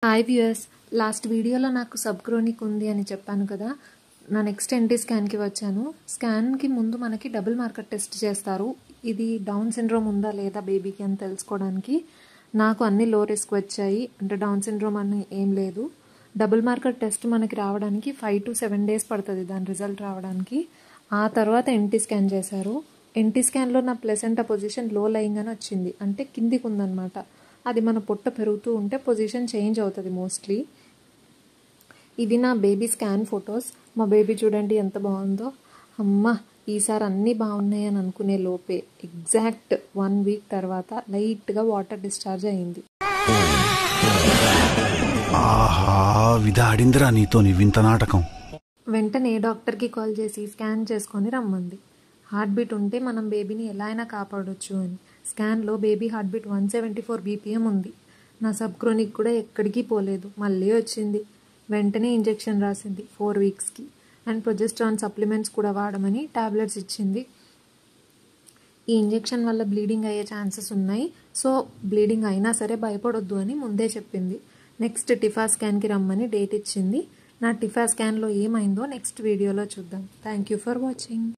Hi viewers, last వీడియోలో నాకు సబ్క్రోనిక్ ఉంది అని చెప్పాను కదా. నా నెక్స్ట్ ఎన్టీ స్కాన్కి వచ్చాను. స్కాన్కి ముందు మనకి డబుల్ మార్కర్ టెస్ట్ చేస్తారు. ఇది డౌన్ సిండ్రోమ్ ఉందా లేదా బేబీకి అని తెలుసుకోవడానికి. నాకు అన్ని లో రిస్క్ వచ్చాయి, అంటే డౌన్ సిండ్రోమ్ అని ఏం లేదు. డబుల్ మార్కర్ టెస్ట్ మనకి రావడానికి 5 to 7 days పడుతుంది దాని రిజల్ట్ రావడానికి. ఆ తర్వాత ఎన్టీ స్కాన్ చేశారు. ఎన్టీ స్కాన్లో నా ప్లెసెంటా పొజిషన్ లో లయింగ్ అని వచ్చింది, అంటే కిందికి ఉందన్నమాట. అది మన పొట్ట పెరుగుతూ ఉంటే పొజిషన్ చేంజ్ అవుతుంది మోస్ట్లీ. ఇవి నా బేబీ స్కాన్ ఫొటోస్. మా బేబీ చూడండి ఎంత బాగుందో. అమ్మ, ఈసారి అన్నీ బాగున్నాయి అని అనుకునే లోపే ఎగ్జాక్ట్ 1 week తర్వాత లైట్గా వాటర్ డిశ్చార్జ్ అయింది. ఆహా, విధాడిందిరా నీతో నీ వింత నాటకం. వెంటనే డాక్టర్కి కాల్ చేసి స్కాన్ చేసుకొని రమ్మంది. హార్ట్ బీట్ ఉంటే మనం బేబీని ఎలా అయినా కాపాడొచ్చు అని. స్కాన్లో బేబీ హార్ట్ బీట్ 174 BPM ఉంది. నా సబ్క్రోనిక్ కూడా ఎక్కడికి పోలేదు, మళ్ళీ వచ్చింది. వెంటనే ఇంజెక్షన్ రాసింది 4 weeksకి. అండ్ ప్రొజెస్ట్రాన్ సప్లిమెంట్స్ కూడా వాడమని టాబ్లెట్స్ ఇచ్చింది. ఈ ఇంజెక్షన్ వల్ల బ్లీడింగ్ అయ్యే ఛాన్సెస్ ఉన్నాయి, సో బ్లీడింగ్ అయినా సరే భయపడొద్దు అని ముందే చెప్పింది. నెక్స్ట్ టిఫా స్కాన్కి రమ్మని డేట్ ఇచ్చింది. నా టిఫా స్కాన్లో ఏమైందో నెక్స్ట్ వీడియోలో చూద్దాం. Thank you for watching.